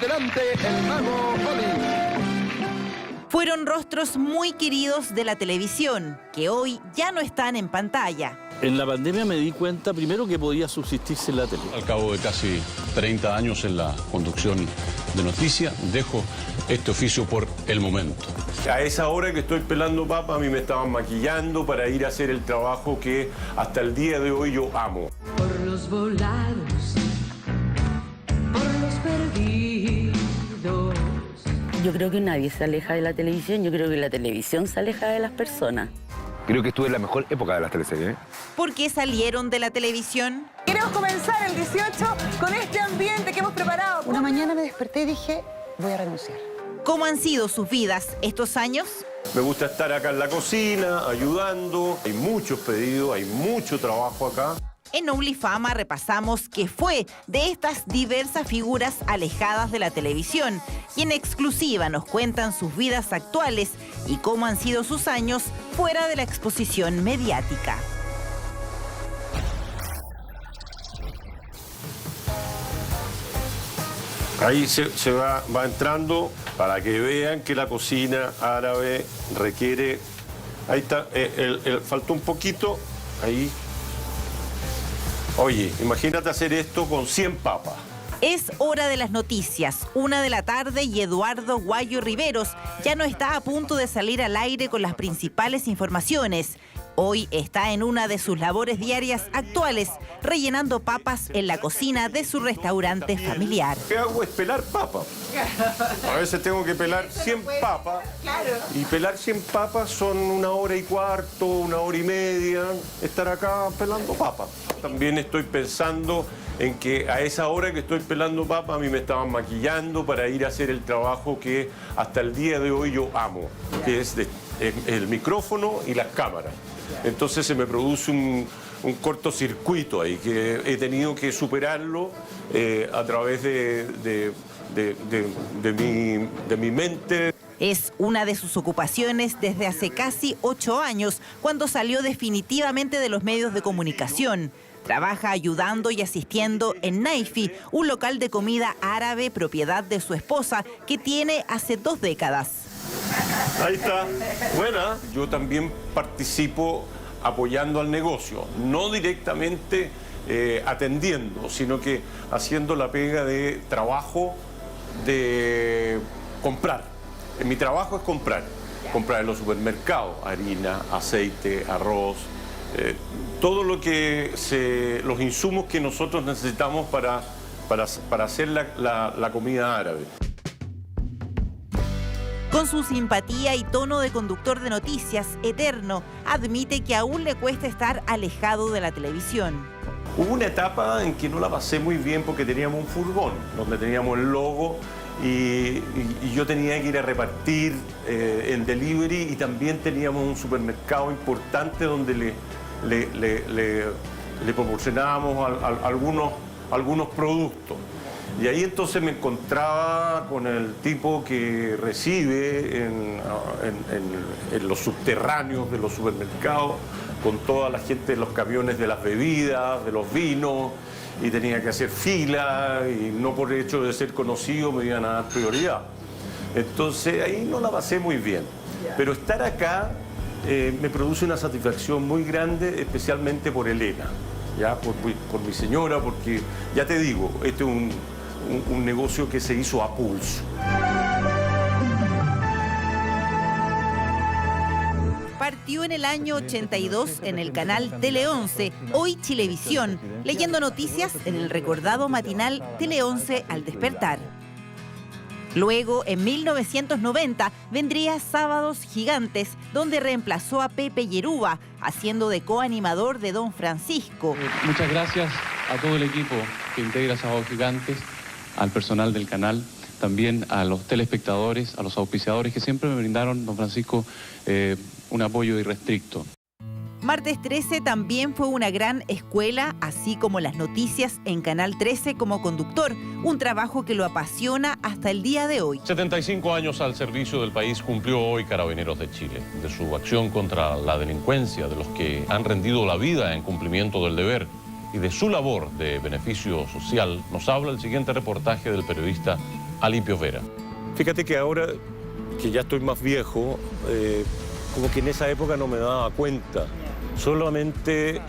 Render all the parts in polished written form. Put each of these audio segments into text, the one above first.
Adelante, el mago Oli. Fueron rostros muy queridos de la televisión, que hoy ya no están en pantalla. En la pandemia me di cuenta primero que podía subsistir sin la tele. Al cabo de casi 30 años en la conducción de noticias, dejo este oficio por el momento. A esa hora que estoy pelando papa, a mí me estaban maquillando para ir a hacer el trabajo que hasta el día de hoy yo amo. Por los volados, por los perdidos. Yo creo que nadie se aleja de la televisión, yo creo que la televisión se aleja de las personas. Creo que estuve en la mejor época de las teleseries. ¿Por qué salieron de la televisión? Queremos comenzar el 18 con este ambiente que hemos preparado. Una mañana me desperté y dije, voy a renunciar. ¿Cómo han sido sus vidas estos años? Me gusta estar acá en la cocina, ayudando. Hay muchos pedidos, hay mucho trabajo acá. En OnlyFama repasamos qué fue de estas diversas figuras alejadas de la televisión y en exclusiva nos cuentan sus vidas actuales y cómo han sido sus años fuera de la exposición mediática. Ahí se va entrando para que vean que la cocina árabe requiere... Ahí está, faltó un poquito, ahí. Oye, imagínate hacer esto con 100 papas. Es hora de las noticias, 1 de la tarde y Eduardo Guayo Riveros ya no está a punto de salir al aire con las principales informaciones. Hoy está en una de sus labores diarias actuales, rellenando papas en la cocina de su restaurante familiar. ¿Qué hago? Es pelar papas. A veces tengo que pelar 100 papas. Y pelar 100 papas son 1 hora y cuarto, 1 hora y media, estar acá pelando papas. También estoy pensando en que a esa hora que estoy pelando papas a mí me estaban maquillando para ir a hacer el trabajo que hasta el día de hoy yo amo, que es el micrófono y las cámaras. Entonces se me produce un cortocircuito ahí que he tenido que superarlo a través de mi mente. Es una de sus ocupaciones desde hace casi 8 años, cuando salió definitivamente de los medios de comunicación. Trabaja ayudando y asistiendo en Naifi, un local de comida árabe propiedad de su esposa que tiene hace 2 décadas. Ahí está, buena. Yo también participo apoyando al negocio, no directamente atendiendo, sino que haciendo la pega de trabajo de comprar. Mi trabajo es comprar en los supermercados, harina, aceite, arroz, todo lo que los insumos que nosotros necesitamos para hacer la comida árabe. Con su simpatía y tono de conductor de noticias eterno, admite que aún le cuesta estar alejado de la televisión. Hubo una etapa en que no la pasé muy bien porque teníamos un furgón donde teníamos el logo y yo tenía que ir a repartir en delivery y también teníamos un supermercado importante donde le proporcionábamos algunos productos. Y ahí entonces me encontraba con el tipo que recibe en los subterráneos de los supermercados, con toda la gente de los camiones de las bebidas, de los vinos, y tenía que hacer fila, y no por el hecho de ser conocido me iban a dar prioridad. Entonces ahí no la pasé muy bien. Pero estar acá me produce una satisfacción muy grande, especialmente por Elena, ¿ya? Por mi señora, porque ya te digo, este es un negocio que se hizo a pulso. Partió en el año 82 en el canal Tele 11, hoy Chilevisión, leyendo noticias en el recordado matinal Tele 11 al despertar. Luego, en 1990, vendría Sábados Gigantes, donde reemplazó a Pepe Yeruba, haciendo de coanimador de Don Francisco. Muchas gracias a todo el equipo que integra Sábados Gigantes, al personal del canal, también a los telespectadores, a los auspiciadores que siempre me brindaron, don Francisco, un apoyo irrestricto. Martes 13 también fue una gran escuela, así como las noticias en Canal 13 como conductor, un trabajo que lo apasiona hasta el día de hoy. 75 años al servicio del país cumplió hoy Carabineros de Chile. De su acción contra la delincuencia, de los que han rendido la vida en cumplimiento del deber y de su labor de beneficio social, nos habla el siguiente reportaje del periodista Alipio Vera. Fíjate que ahora que ya estoy más viejo, como que en esa época no me daba cuenta. Solamente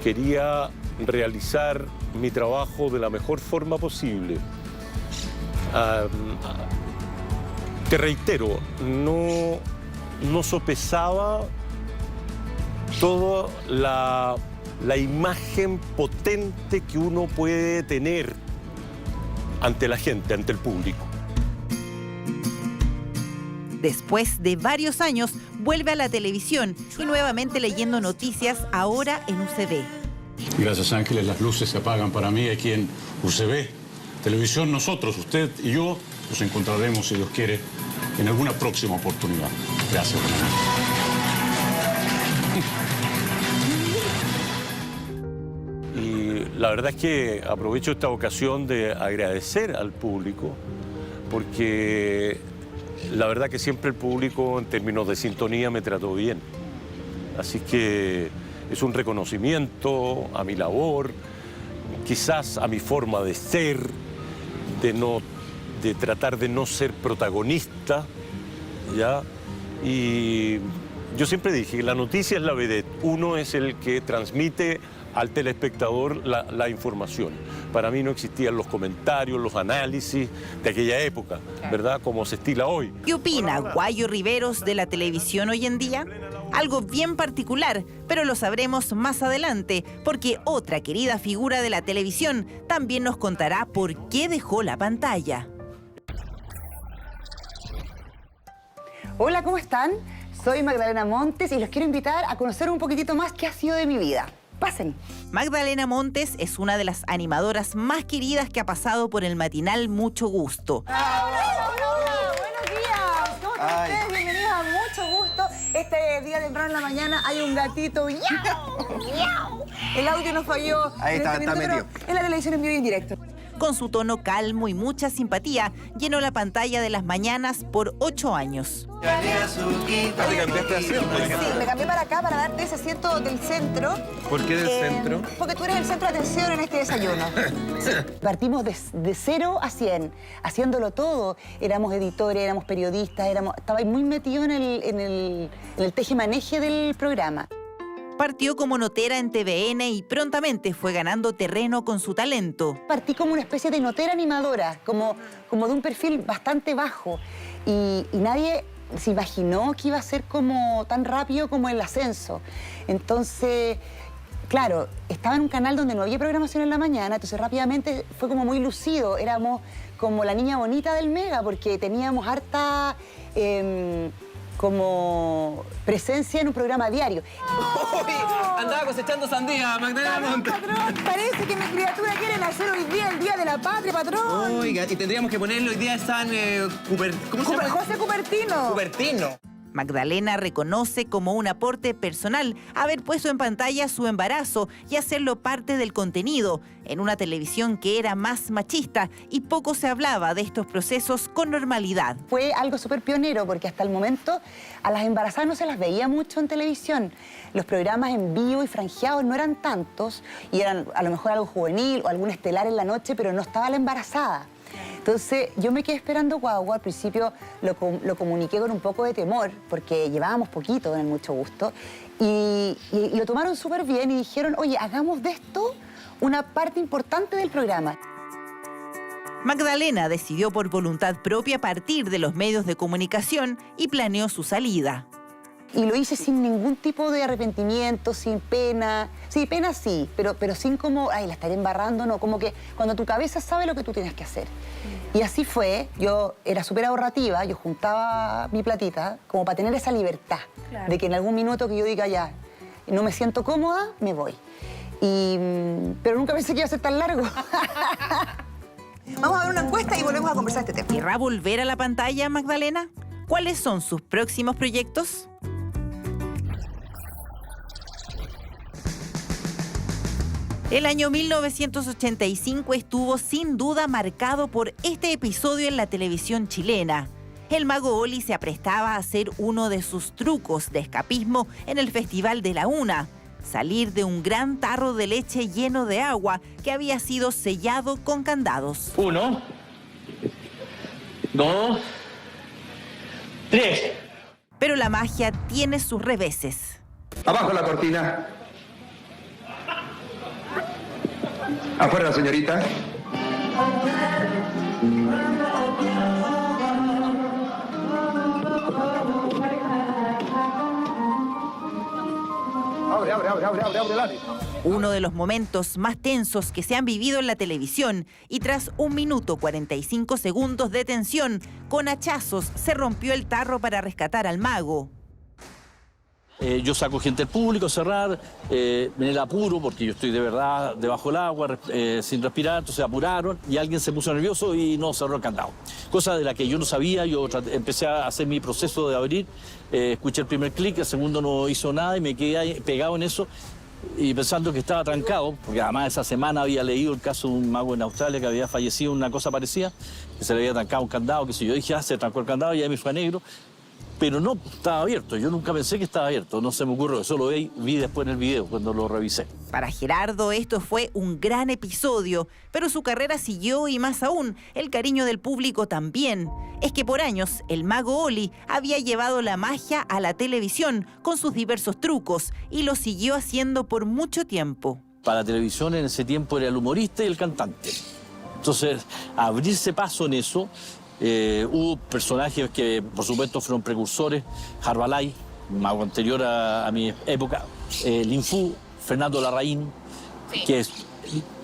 quería realizar mi trabajo de la mejor forma posible. Te reitero, no sopesaba toda la imagen potente que uno puede tener ante la gente, ante el público. Después de varios años, vuelve a la televisión y nuevamente leyendo noticias, ahora en UCB. Gracias, Ángeles, las luces se apagan para mí aquí en UCB. Televisión, nosotros, usted y yo, nos encontraremos, si Dios quiere, en alguna próxima oportunidad. Gracias. Y la verdad es que aprovecho esta ocasión de agradecer al público, porque la verdad que siempre el público, en términos de sintonía, me trató bien. Así que es un reconocimiento a mi labor, quizás a mi forma de ser, de tratar de no ser protagonista, ¿ya? Y yo siempre dije que la noticia es la vedette. Uno es el que transmite al telespectador la información. Para mí no existían los comentarios, los análisis de aquella época, ¿verdad? Como se estila hoy. ¿Qué opina Guayo Riveros de la televisión hoy en día? Algo bien particular, pero lo sabremos más adelante, porque otra querida figura de la televisión también nos contará por qué dejó la pantalla. Hola, ¿cómo están? Soy Magdalena Montes y los quiero invitar a conocer un poquitito más qué ha sido de mi vida. Pasen. Magdalena Montes es una de las animadoras más queridas que ha pasado por el matinal Mucho Gusto. Hola, buenos días. ¿Cómo están ustedes? Bienvenidos a Mucho Gusto. Este día temprano en la mañana hay un gatito. ¡Miau! ¡Miau! El audio nos falló. Ahí está metido. En la televisión en vivo y en directo. Con su tono calmo y mucha simpatía, llenó la pantalla de las mañanas por 8 años. ¿Te cambiaste de asiento? Sí, me cambié para acá para darte ese asiento del centro. ¿Por qué del centro? Porque tú eres el centro de atención en este desayuno. Partimos de 0 a 100, haciéndolo todo. Éramos editores, éramos periodistas, estaba muy metido en el teje-maneje del programa. Partió como notera en TVN y prontamente fue ganando terreno con su talento. Partí como una especie de notera animadora, como de un perfil bastante bajo. Y nadie se imaginó que iba a ser como tan rápido como el ascenso. Entonces, claro, estaba en un canal donde no había programación en la mañana, entonces rápidamente fue como muy lucido. Éramos como la niña bonita del Mega, porque teníamos harta como presencia en un programa diario. ¡Uy! Andaba cosechando sandía, Magdalena Montes. Patrón, parece que mi criatura quiere nacer hoy día, el Día de la Patria, patrón. Oiga, y tendríamos que ponerle hoy día San ¿cómo se llama? José Cupertino. Cupertino. Magdalena reconoce como un aporte personal haber puesto en pantalla su embarazo y hacerlo parte del contenido, en una televisión que era más machista y poco se hablaba de estos procesos con normalidad. Fue algo súper pionero porque hasta el momento a las embarazadas no se las veía mucho en televisión. Los programas en vivo y franjeados no eran tantos y eran a lo mejor algo juvenil o algún estelar en la noche, pero no estaba la embarazada. Entonces yo me quedé esperando guagua. Al principio lo comuniqué con un poco de temor porque llevábamos poquito en el Mucho Gusto y lo tomaron súper bien y dijeron, oye, hagamos de esto una parte importante del programa. Magdalena decidió por voluntad propia partir de los medios de comunicación y planeó su salida. Y lo hice sin ningún tipo de arrepentimiento, sin pena. Sí, pena sí, pero sin como, ay, la estaré embarrando, no. Como que cuando tu cabeza sabe lo que tú tienes que hacer. Y así fue. Yo era súper ahorrativa, yo juntaba mi platita como para tener esa libertad. Claro. De que en algún minuto que yo diga, ya, no me siento cómoda, me voy. Pero nunca pensé que iba a ser tan largo. Vamos a ver una encuesta y volvemos a conversar este tema. ¿Querrá volver a la pantalla, Magdalena? ¿Cuáles son sus próximos proyectos? El año 1985 estuvo sin duda marcado por este episodio en la televisión chilena. El mago Oli se aprestaba a hacer uno de sus trucos de escapismo en el Festival de la Una: salir de un gran tarro de leche lleno de agua que había sido sellado con candados. 1, 2, 3. Pero la magia tiene sus reveses. Abajo la cortina. Afuera la señorita. Abre. Uno de los momentos más tensos que se han vivido en la televisión, y tras 1 minuto 45 segundos de tensión, con hachazos se rompió el tarro para rescatar al mago. Yo saco gente del público, cerrar, en el apuro, porque yo estoy de verdad debajo del agua, sin respirar, entonces apuraron y alguien se puso nervioso y no cerró el candado. Cosa de la que yo no sabía, yo empecé a hacer mi proceso de abrir, escuché el primer clic, el segundo no hizo nada y me quedé ahí pegado en eso y pensando que estaba trancado, porque además esa semana había leído el caso de un mago en Australia que había fallecido, una cosa parecida, que se le había trancado un candado, que si yo dije, se trancó el candado y ya me fue a negro. Pero no estaba abierto, yo nunca pensé que estaba abierto, no se me ocurrió, eso lo vi después en el video, cuando lo revisé. Para Gerardo esto fue un gran episodio, pero su carrera siguió y más aún, el cariño del público también. Es que por años, el mago Oli había llevado la magia a la televisión con sus diversos trucos y lo siguió haciendo por mucho tiempo. Para la televisión en ese tiempo era el humorista y el cantante. Entonces, abrirse paso en eso... hubo personajes que, por supuesto, fueron precursores. Harbalay, mago anterior a mi época. Lin Fu, Fernando Larraín.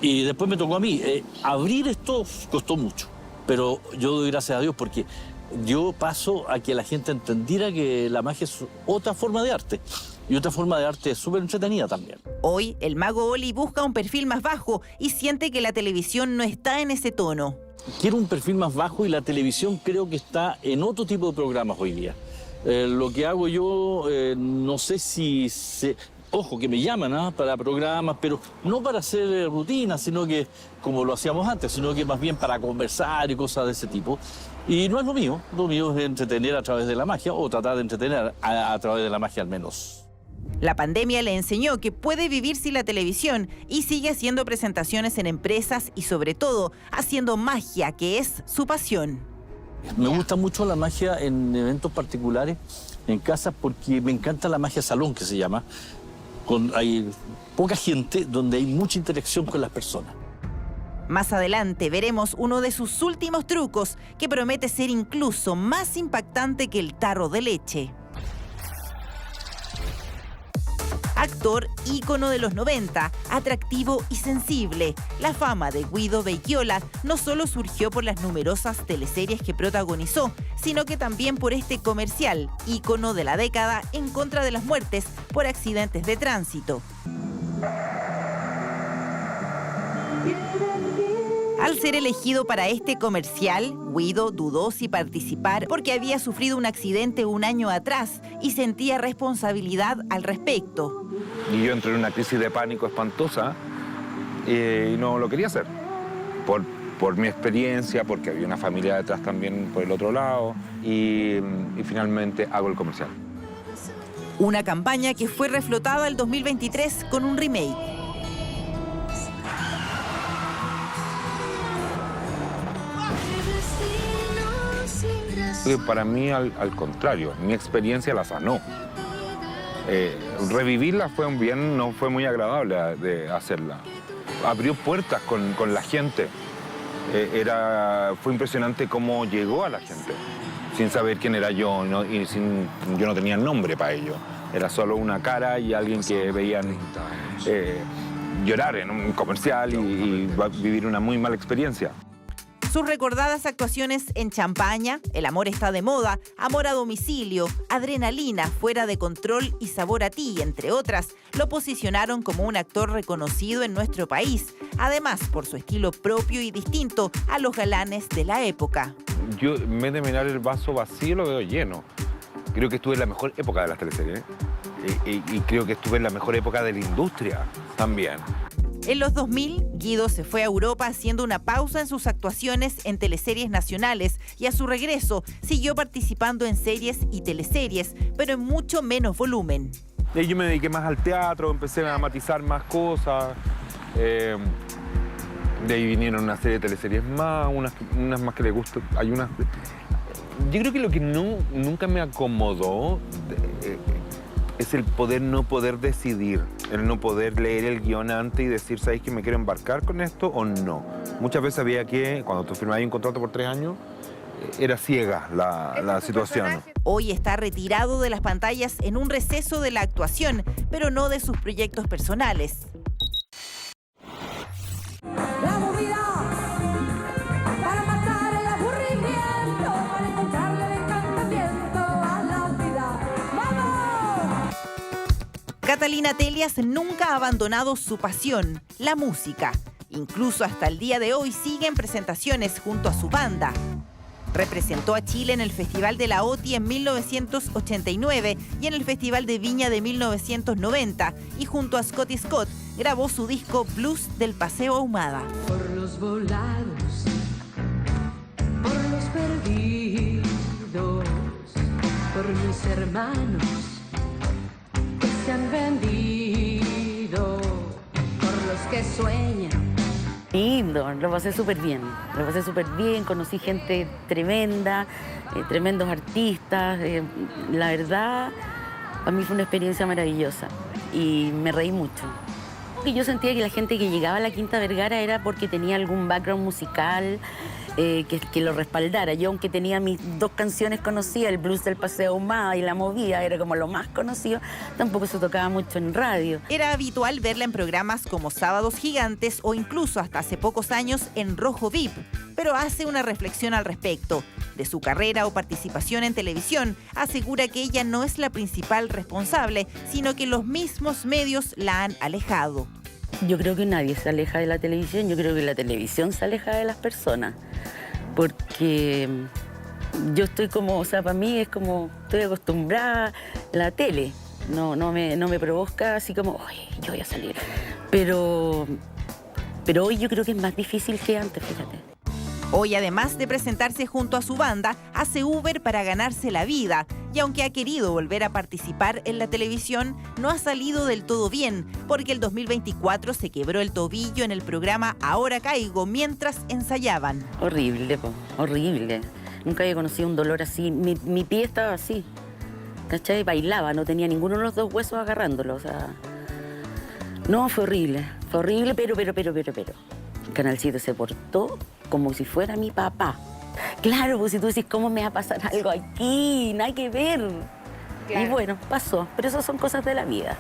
Y después me tocó a mí. Abrir esto costó mucho. Pero yo doy gracias a Dios porque dio paso a que la gente entendiera que la magia es otra forma de arte. Y otra forma de arte súper entretenida también. Hoy, el mago Oli busca un perfil más bajo y siente que la televisión no está en ese tono. Quiero un perfil más bajo y la televisión creo que está en otro tipo de programas hoy día. Lo que hago yo, no sé si... Ojo, que me llaman para programas, pero no para hacer rutinas, sino que, como lo hacíamos antes, sino que más bien para conversar y cosas de ese tipo. Y no es lo mío es entretener a través de la magia, o tratar de entretener a través de la magia al menos. La pandemia le enseñó que puede vivir sin la televisión y sigue haciendo presentaciones en empresas y sobre todo haciendo magia, que es su pasión. Me gusta mucho la magia en eventos particulares, en casas, porque me encanta la magia salón, que se llama. Hay poca gente, donde hay mucha interacción con las personas. Más adelante veremos uno de sus últimos trucos que promete ser incluso más impactante que el tarro de leche. Actor ícono de los 90, atractivo y sensible, la fama de Guido Becchiola no solo surgió por las numerosas teleseries que protagonizó, sino que también por este comercial, ícono de la década en contra de las muertes por accidentes de tránsito. Al ser elegido para este comercial, Guido dudó si participar porque había sufrido un accidente un año atrás y sentía responsabilidad al respecto. Y yo entré en una crisis de pánico espantosa y no lo quería hacer. Por mi experiencia, porque había una familia detrás también por el otro lado y finalmente hago el comercial. Una campaña que fue reflotada el 2023 con un remake. Para mí, al contrario, mi experiencia la sanó. Revivirla fue un bien, no fue muy agradable de hacerla. Abrió puertas con la gente. Fue impresionante cómo llegó a la gente, sin saber quién era yo, yo no tenía nombre para ello. Era solo una cara y alguien que veían llorar en un comercial y vivir una muy mala experiencia. Sus recordadas actuaciones en Champaña, El amor está de moda, Amor a domicilio, Adrenalina, Fuera de control y Sabor a ti, entre otras, lo posicionaron como un actor reconocido en nuestro país, además por su estilo propio y distinto a los galanes de la época. Yo, en vez de mirar el vaso vacío, lo veo lleno. Creo que estuve en la mejor época de las teleseries y creo que estuve en la mejor época de la industria también. En los 2000, Guido se fue a Europa haciendo una pausa en sus actuaciones en teleseries nacionales y a su regreso siguió participando en series y teleseries, pero en mucho menos volumen. Yo me dediqué más al teatro, empecé a matizar más cosas. De ahí vinieron una serie de teleseries más, unas más que le gustan. Hay unas... Yo creo que lo que nunca me acomodó es el no poder decidir, el no poder leer el guión antes y decir, ¿sabes que me quiero embarcar con esto o no? Muchas veces había que, cuando tú firmabas un contrato por 3 años, era ciega la situación. Hoy está retirado de las pantallas en un receso de la actuación, pero no de sus proyectos personales. La movida para matar el aburrimiento, para encontrarle encantamiento a la vida. ¡Vamos! Catalina Telias nunca ha abandonado su pasión, la música. Incluso hasta el día de hoy sigue en presentaciones junto a su banda. Representó a Chile en el Festival de la OTI en 1989 y en el Festival de Viña de 1990 y junto a Scotty Scott grabó su disco Blues del Paseo Ahumada. Por los volados, por los perdidos, por mis hermanos que se han vendido, por los que sueñan. Lindo, lo pasé súper bien, conocí gente tremenda, tremendos artistas, la verdad, a mí fue una experiencia maravillosa y me reí mucho. Y yo sentía que la gente que llegaba a la Quinta Vergara era porque tenía algún background musical que lo respaldara. Yo, aunque tenía mis 2 canciones conocidas, el Blues del Paseo Ahumada y La Movida, era como lo más conocido, tampoco se tocaba mucho en radio. Era habitual verla en programas como Sábados Gigantes o incluso hasta hace pocos años en Rojo VIP, pero hace una reflexión al respecto. De su carrera o participación en televisión, asegura que ella no es la principal responsable, sino que los mismos medios la han alejado. Yo creo que nadie se aleja de la televisión, yo creo que la televisión se aleja de las personas, porque yo estoy como, o sea, para mí es como, estoy acostumbrada a la tele, no me provoca así como, oye, yo voy a salir, pero hoy yo creo que es más difícil que antes, fíjate. Hoy, además de presentarse junto a su banda, hace Uber para ganarse la vida. Y aunque ha querido volver a participar en la televisión, no ha salido del todo bien, porque el 2024 se quebró el tobillo en el programa Ahora Caigo mientras ensayaban. Horrible, horrible. Nunca había conocido un dolor así. Mi pie estaba así, ¿cachai? Bailaba, no tenía ninguno de los 2 huesos agarrándolo, o sea... No, fue horrible, pero... Canal 7 se portó como si fuera mi papá. Claro, pues si tú decís, ¿cómo me va a pasar algo aquí? Nada que ver. Claro. Y bueno, pasó, pero esas son cosas de la vida.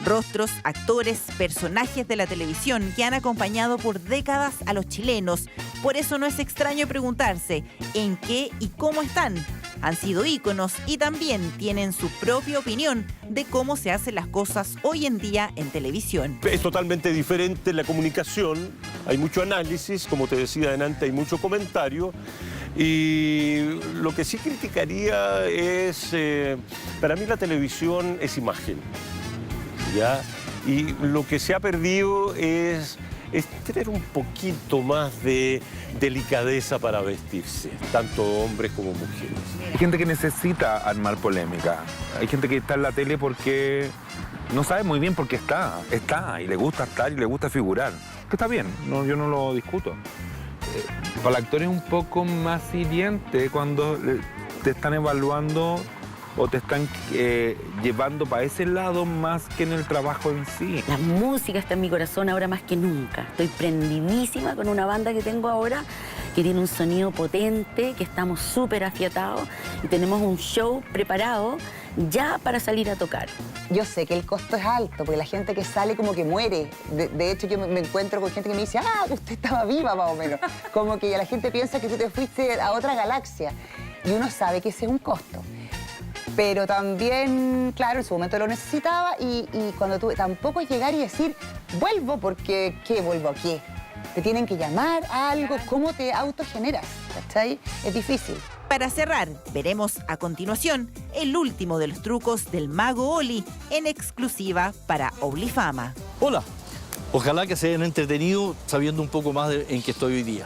Rostros, actores, personajes de la televisión que han acompañado por décadas a los chilenos. Por eso no es extraño preguntarse en qué y cómo están. Han sido íconos y también tienen su propia opinión de cómo se hacen las cosas hoy en día en televisión. Es totalmente diferente la comunicación, hay mucho análisis, como te decía antes, hay mucho comentario. Y lo que sí criticaría es, para mí la televisión es imagen, ¿ya? Y lo que se ha perdido es tener un poquito más de delicadeza para vestirse, tanto hombres como mujeres. Hay gente que necesita armar polémica. Hay gente que está en la tele porque no sabe muy bien por qué está y le gusta estar y le gusta figurar. Que está bien, yo no lo discuto. Para el actor es un poco más hiriente cuando te están evaluando o te están llevando para ese lado más que en el trabajo en sí. La música está en mi corazón ahora más que nunca. Estoy prendidísima con una banda que tengo ahora que tiene un sonido potente, que estamos súper afiatados y tenemos un show preparado ya para salir a tocar. Yo sé que el costo es alto, porque la gente que sale como que muere. De hecho, yo me encuentro con gente que me dice, usted estaba viva más o menos. Como que la gente piensa que tú te fuiste a otra galaxia. Y uno sabe que ese es un costo. Pero también, claro, en su momento lo necesitaba y cuando tuve, tampoco es llegar y decir, vuelvo porque, ¿qué vuelvo a qué? Te tienen que llamar a algo, ¿cómo te autogeneras? ¿Cachai? Es difícil. Para cerrar, veremos a continuación el último de los trucos del mago Oli en exclusiva para Oblifama. Hola, ojalá que se hayan entretenido sabiendo un poco más en qué estoy hoy día.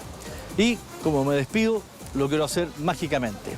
Y como me despido, lo quiero hacer mágicamente.